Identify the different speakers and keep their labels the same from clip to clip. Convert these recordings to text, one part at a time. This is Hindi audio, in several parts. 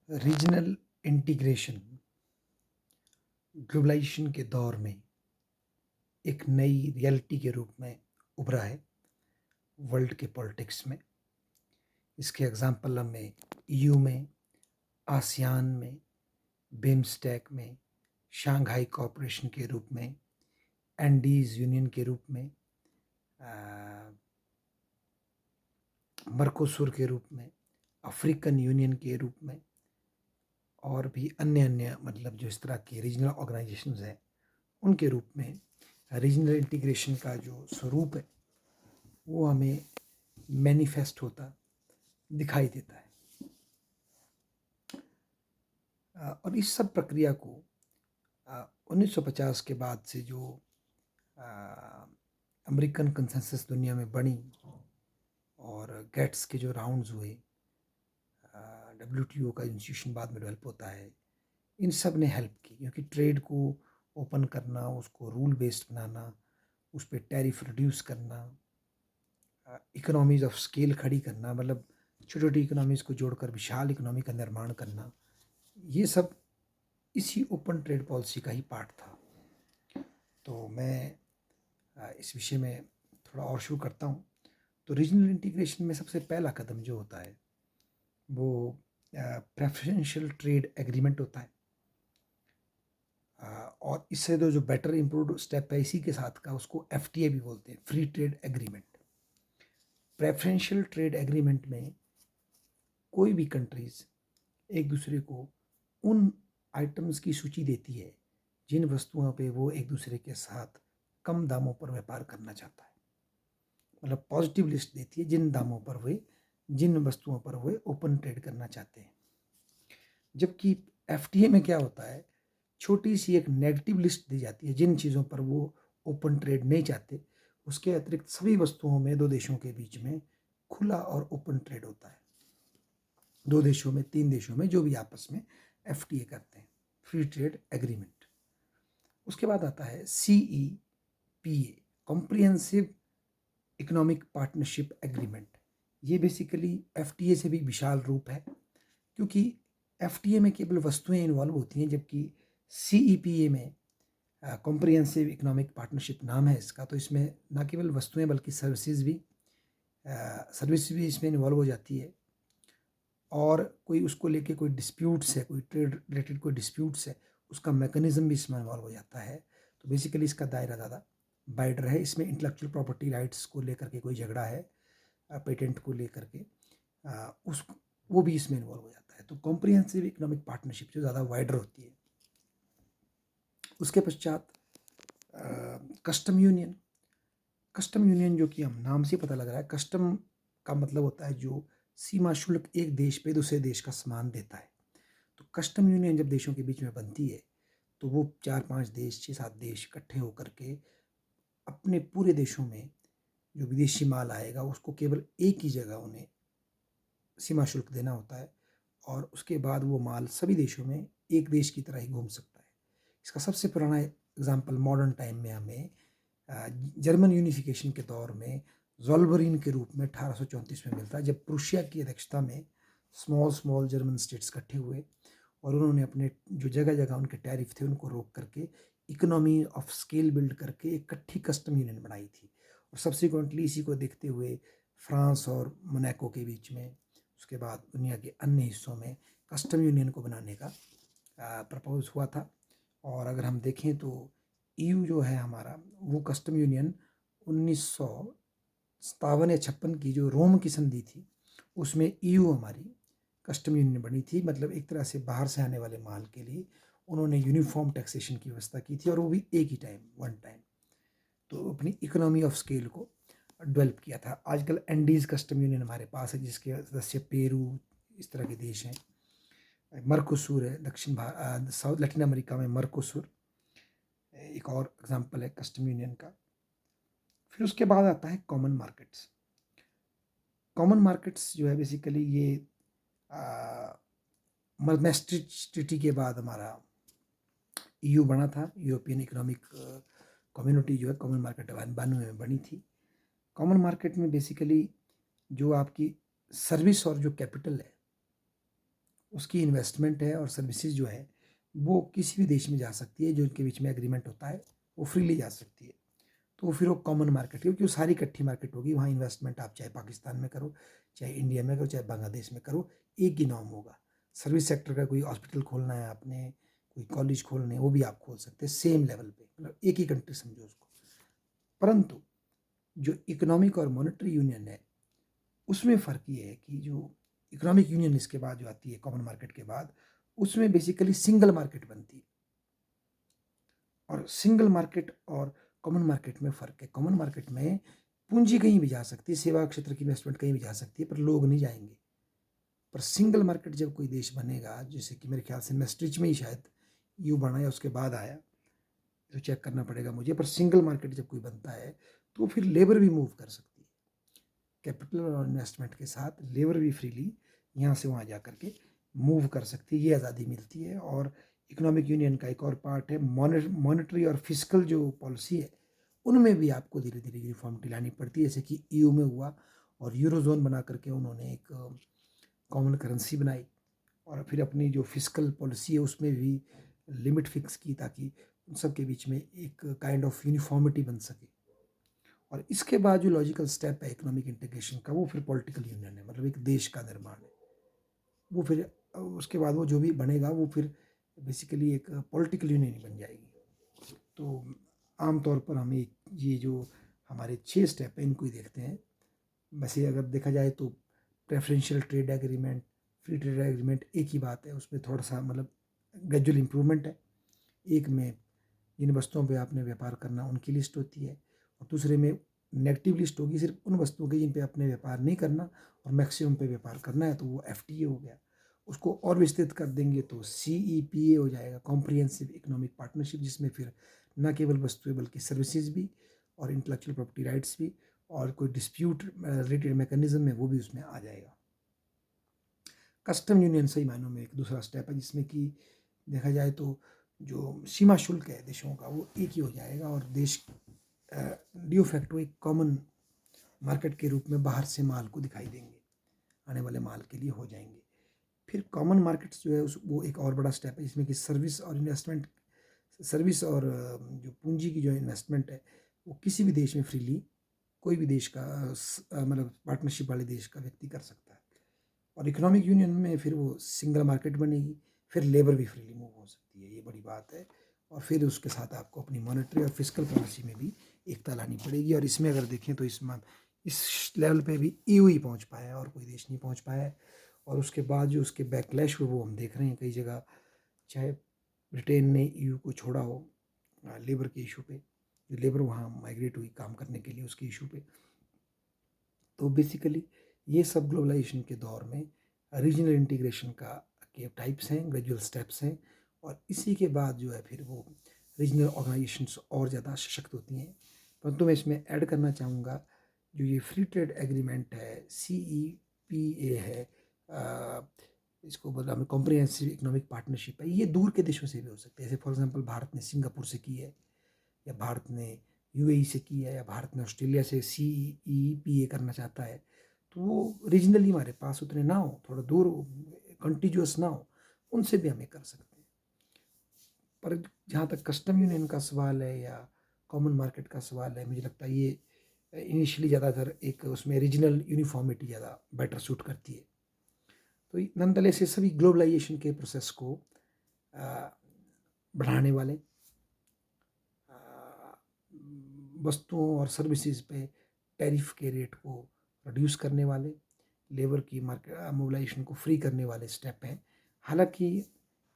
Speaker 1: रीजनल इंटीग्रेशन ग्लोबलाइजेशन के दौर में एक नई रियलिटी के रूप में उभरा है वर्ल्ड के पॉलिटिक्स में। इसके एग्जाम्पल हमें ईयू में, आसियान में, बिम्स्टेक में, शंघाई कॉरपोरेशन के रूप में, एंडीज यूनियन के रूप में, मर्कोसुर के रूप में, अफ्रीकन यूनियन के रूप में और भी अन्य अन्य मतलब जो इस तरह के रीजनल ऑर्गेनाइजेशंस हैं उनके रूप में रीजनल इंटीग्रेशन का जो स्वरूप है वो हमें मैनिफेस्ट होता दिखाई देता है। और इस सब प्रक्रिया को 1950 के बाद से जो अमेरिकन कंसेंसस दुनिया में बनी और गेट्स के जो राउंड्स हुए, WTO का इंस्टीट्यूशन बाद में डेवलप होता है, इन सब ने हेल्प की क्योंकि ट्रेड को ओपन करना, उसको रूल बेस्ड बनाना, उस पर टैरिफ रिड्यूस करना, इकोनॉमीज ऑफ स्केल खड़ी करना, मतलब छोटी छोटी इकोनॉमीज को जोड़कर विशाल इकोनॉमी का निर्माण करना, ये सब इसी ओपन ट्रेड पॉलिसी का ही पार्ट था। तो मैं इस विषय में थोड़ा और शुरू करता हूँ। तो रीजनल इंटीग्रेशन में सबसे पहला कदम जो होता है वो प्रेफरेंशियल ट्रेड एग्रीमेंट होता है। और इससे जो बेटर इम्प्रूव्ड स्टेप है इसी के साथ का उसको FTA भी बोलते हैं, free trade agreement. Preferential trade agreement में कोई भी कंट्रीज एक दूसरे को उन आइटम्स की सूची देती है जिन वस्तुओं पे वो एक दूसरे के साथ कम दामों पर व्यापार करना चाहता है, मतलब पॉजिटिव लिस्ट देती है जिन दामों पर वे जिन वस्तुओं पर वे ओपन ट्रेड करना चाहते हैं। जबकि FTA में क्या होता है, छोटी सी एक नेगेटिव लिस्ट दी जाती है जिन चीज़ों पर वो ओपन ट्रेड नहीं चाहते। उसके अतिरिक्त सभी वस्तुओं में दो देशों के बीच में खुला और ओपन ट्रेड होता है। दो देशों में, तीन देशों में जो भी आपस में FTA करते हैं, फ्री ट्रेड एग्रीमेंट। उसके बाद आता है CEPA, comprehensive economic partnership agreement. ये बेसिकली FTA से भी विशाल रूप है क्योंकि FTA में केवल वस्तुएं इन्वॉल्व होती हैं, जबकि CEPA में कॉम्प्रिहेंसिव इकोनॉमिक पार्टनरशिप नाम है इसका, तो इसमें न केवल वस्तुएं बल्कि सर्विसेज भी इसमें इन्वॉल्व हो जाती है। और कोई उसको लेके कोई डिस्प्यूट्स है, कोई ट्रेड रिलेटेड कोई डिस्प्यूट्स है, उसका मैकेनिज्म भी इसमें इन्वॉल्व हो जाता है। तो बेसिकली इसका दायरा ज़्यादा वाइडर है। इसमें इंटेलेक्चुअल प्रॉपर्टी राइट्स को लेकर के कोई झगड़ा है, पेटेंट को लेकर के, उस वो भी इसमें इन्वॉल्व हो जाता है। तो कॉम्प्रिहेंसिव इकोनॉमिक पार्टनरशिप जो ज़्यादा वाइडर होती है। उसके पश्चात कस्टम यूनियन। कस्टम यूनियन जो कि हम नाम से पता लग रहा है, कस्टम का मतलब होता है जो सीमा शुल्क एक देश पे दूसरे देश का सामान देता है। तो कस्टम यूनियन जब देशों के बीच में बनती है तो वो 4-5 देश, 6-7 देश इकट्ठे होकर के अपने पूरे देशों में जो विदेशी माल आएगा उसको केवल एक ही जगह उन्हें सीमा शुल्क देना होता है और उसके बाद वो माल सभी देशों में एक देश की तरह ही घूम सकता है। इसका सबसे पुराना एग्जाम्पल मॉडर्न टाइम में हमें जर्मन यूनिफिकेशन के दौर में ज़ोल्बरीन के रूप में 1834 में मिलता है, जब प्रूशिया की अध्यक्षता में स्मॉल जर्मन स्टेट्स इकट्ठे हुए और उन्होंने अपने जो जगह जगह उनके टैरिफ थे उनको रोक करके इकोनॉमी ऑफ स्केल बिल्ड करके एक इकट्ठी कस्टम यूनियन बनाई थी। और सब्सिक्वेंटली इसी को देखते हुए फ्रांस और मोनाको के बीच में, उसके बाद दुनिया के अन्य हिस्सों में कस्टम यूनियन को बनाने का प्रपोज हुआ था। और अगर हम देखें तो EU जो है हमारा, वो कस्टम यूनियन 1957 या 56 की जो रोम की संधि थी उसमें EU हमारी कस्टम यूनियन बनी थी। मतलब एक तरह से बाहर से आने वाले माल के लिए उन्होंने यूनिफॉर्म टैक्सेशन की व्यवस्था की थी और वो भी एक ही टाइम, वन टाइम। तो अपनी इकोनॉमी ऑफ स्केल को डेवलप किया था। आजकल एंडीज कस्टम यूनियन हमारे पास है जिसके सदस्य पेरू, इस तरह के देश हैं। मर्कोसुर है, साउथ लैटिन अमेरिका में मर्कोसुर एक और एग्जांपल है कस्टम यूनियन का। फिर उसके बाद आता है कॉमन मार्केट्स। कॉमन मार्केट्स जो है बेसिकली ये maastricht ट्रीटी के बाद हमारा EU बना था, यूरोपियन इकोनॉमिक कम्युनिटी जो है कॉमन मार्केट 92 में बनी थी। कॉमन मार्केट में बेसिकली जो आपकी सर्विस और जो कैपिटल है उसकी इन्वेस्टमेंट है और सर्विसेज जो है वो किसी भी देश में जा सकती है, जो इनके बीच में एग्रीमेंट होता है वो फ्रीली जा सकती है। तो फिर वो कॉमन मार्केट, क्योंकि वो सारी इकट्ठी मार्केट होगी, वहाँ इन्वेस्टमेंट आप चाहे पाकिस्तान में करो, चाहे इंडिया में करो, चाहे बांग्लादेश में करो, एक ही नाम होगा। सर्विस सेक्टर का कोई हॉस्पिटल खोलना है आपने, कोई कॉलेज खोलने हैं, वो भी आप खोल सकते हैं सेम लेवल पे, मतलब एक ही कंट्री समझो उसको। परंतु जो इकोनॉमिक और मॉनेटरी यूनियन है उसमें फ़र्क ये है कि जो इकोनॉमिक यूनियन इसके बाद जो आती है कॉमन मार्केट के बाद, उसमें बेसिकली सिंगल मार्केट बनती है। और सिंगल मार्केट और कॉमन मार्केट में फ़र्क है। कॉमन मार्केट में पूंजी कहीं भी जा सकती है, सेवा क्षेत्र की इन्वेस्टमेंट कहीं भी जा सकती है, पर लोग नहीं जाएंगे। पर सिंगल मार्केट जब कोई देश बनेगा, जैसे कि मेरे ख्याल से मैस्ट्रिच में ही शायद यू बना या उसके बाद आया, तो चेक करना पड़ेगा मुझे, पर सिंगल मार्केट जब कोई बनता है तो फिर लेबर भी मूव कर सकती है। कैपिटल और इन्वेस्टमेंट के साथ लेबर भी फ्रीली यहाँ से वहाँ जा करके मूव कर सकती है, ये आज़ादी मिलती है। और इकोनॉमिक यूनियन का एक और पार्ट है मॉनेटरी और फिजिकल जो पॉलिसी है, उनमें भी आपको धीरे धीरे यूनिफॉर्मिटी लानी पड़ती है, जैसे कि ईयू में हुआ और यूरोजोन बना करके उन्होंने एक कॉमन करेंसी बनाई, और फिर अपनी जो फिजिकल पॉलिसी है उसमें भी लिमिट फिक्स की, ताकि उन सब के बीच में एक काइंड ऑफ यूनिफॉर्मिटी बन सके। और इसके बाद जो लॉजिकल स्टेप है इकोनॉमिक इंटीग्रेशन का, वो फिर पॉलिटिकल यूनियन है, मतलब एक देश का निर्माण है। वो फिर उसके बाद वो जो भी बनेगा वो फिर बेसिकली एक पॉलिटिकल यूनियन ही बन जाएगी। तो आमतौर पर हमें ये जो हमारे 6 स्टेप हैं इनको ही देखते हैं। वैसे अगर देखा जाए तो preferential trade agreement, free trade agreement एक ही बात है, उसमें थोड़ा सा मतलब ग्रेजुअल इम्प्रूवमेंट है। एक में जिन वस्तुओं पे आपने व्यापार करना उनकी लिस्ट होती है, और दूसरे में नेगेटिव लिस्ट होगी सिर्फ उन वस्तुओं की जिन पे आपने व्यापार नहीं करना और मैक्सिमम पे व्यापार करना है, तो वो एफटीए हो गया। उसको और विस्तृत कर देंगे तो सीईपीए हो जाएगा, कॉम्प्रिहेंसिव इकोनॉमिक पार्टनरशिप, जिसमें फिर न केवल वस्तुएं बल्कि सर्विसेज भी और इंटेलेक्चुअल प्रॉपर्टी राइट्स भी और कोई डिस्प्यूट रिलेटेड मैकेनिज्म है वो भी उसमें आ जाएगा। कस्टम यूनियन सही मायनों में एक दूसरा स्टेप है, जिसमें कि देखा जाए तो जो सीमा शुल्क है देशों का वो एक ही हो जाएगा, और देश ड्यू फैक्टो एक कॉमन मार्केट के रूप में बाहर से माल को दिखाई देंगे, आने वाले माल के लिए हो जाएंगे। फिर कॉमन मार्केट्स जो है उस वो एक और बड़ा स्टेप है, जिसमें कि सर्विस और जो पूंजी की जो इन्वेस्टमेंट है वो किसी भी देश में फ्रीली कोई भी देश का मतलब पार्टनरशिप वाले देश का व्यक्ति कर सकता है। और इकोनॉमिक यूनियन में फिर वो सिंगल मार्केट बनेगी, फिर लेबर भी फ्रीली मूव हो सकती है, ये बड़ी बात है। और फिर उसके साथ आपको अपनी मॉनेटरी और फिजिकल पॉलिसी में भी एकता लानी पड़ेगी। और इसमें अगर देखें तो इस लेवल पे भी ईयू ही पहुंच पाया है और कोई देश नहीं पहुंच पाया है। और उसके बाद जो उसके बैकलैश हुए वो हम देख रहे हैं कई जगह, चाहे ब्रिटेन ने ईयू को छोड़ा हो लेबर के इशू पे, जो लेबर वहाँ माइग्रेट हुई काम करने के लिए उसके इशू पे। तो बेसिकली ये सब ग्लोबलाइजेशन के दौर में रीजनल इंटीग्रेशन का के टाइप्स हैं, ग्रेजुअल स्टेप्स हैं, और इसी के बाद जो है फिर वो रीजनल ऑर्गेनाइजेशंस और ज़्यादा सशक्त होती हैं। परंतु मैं इसमें ऐड करना चाहूँगा, जो ये फ्री ट्रेड एग्रीमेंट है, CEPA है, इसको बोला हमें कॉम्प्रिहेंसिव इकोनॉमिक पार्टनरशिप है, ये दूर के देशों से भी हो सकते हैं। जैसे फॉर एग्जांपल भारत ने सिंगापुर से की है, या भारत ने यूएई से की है, या भारत ने ऑस्ट्रेलिया से CEPA करना चाहता है, तो वो रीजनली हमारे पास उतने ना हो, थोड़ा दूर कंटिन्यूअस ना हो, उनसे भी हमें कर सकते हैं। पर जहाँ तक कस्टम यूनियन का सवाल है या कॉमन मार्केट का सवाल है, मुझे लगता है ये इनिशियली ज़्यादातर एक उसमें रीजनल यूनिफॉर्मिटी ज़्यादा बेटर सूट करती है। तो नंदलेस ये सभी ग्लोबलाइजेशन के प्रोसेस को बढ़ाने वाले, वस्तुओं और सर्विसेज पे टैरिफ के रेट को रिड्यूस करने वाले, लेबर की मार्केट मोबिलाइजेशन को फ्री करने वाले स्टेप हैं। हालांकि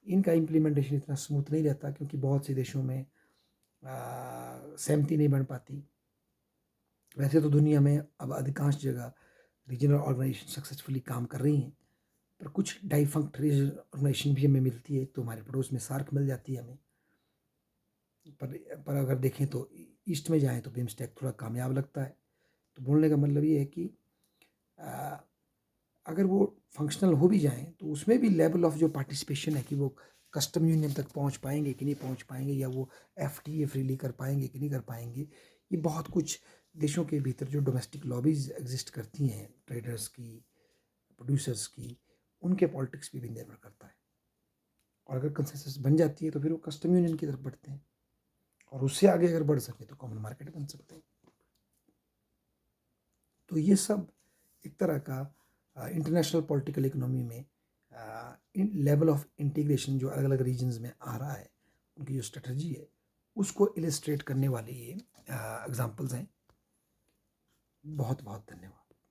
Speaker 1: इनका इम्प्लीमेंटेशन इतना स्मूथ नहीं रहता, क्योंकि बहुत से देशों में सहमति नहीं बन पाती। वैसे तो दुनिया में अब अधिकांश जगह रीजनल ऑर्गेनाइजेशन सक्सेसफुली काम कर रही हैं, पर कुछ डाइफंक्ट रीजनल ऑर्गेनाइजेशन भी हमें मिलती है। तो हमारे पड़ोस में सार्क मिल जाती है हमें, पर अगर देखें तो ईस्ट में जाएं तो बिम्स्टेक थोड़ा कामयाब लगता है। तो बोलने का मतलब ये है कि अगर वो फंक्शनल हो भी जाएं तो उसमें भी लेवल ऑफ जो पार्टिसिपेशन है कि वो कस्टम यूनियन तक पहुंच पाएंगे कि नहीं पहुंच पाएंगे, या वो एफटीए फ्रीली कर पाएंगे कि नहीं कर पाएंगे, ये बहुत कुछ देशों के भीतर जो डोमेस्टिक लॉबीज एग्जिस्ट करती हैं ट्रेडर्स की, प्रोड्यूसर्स की, उनके पॉलिटिक्स पे भी निर्भर करता है। और अगर कंसेंसस बन जाती है तो फिर वो कस्टम यूनियन की तरफ बढ़ते हैं, और उससे आगे अगर बढ़ सके तो कॉमन मार्केट बन सकते हैं। तो ये सब एक तरह का इंटरनेशनल पॉलिटिकल इकोनॉमी में लेवल ऑफ इंटीग्रेशन जो अलग अलग रीजन्स में आ रहा है, उनकी जो स्ट्रेटजी है उसको इलिस्ट्रेट करने वाले ये एग्जाम्पल्स हैं। बहुत बहुत धन्यवाद।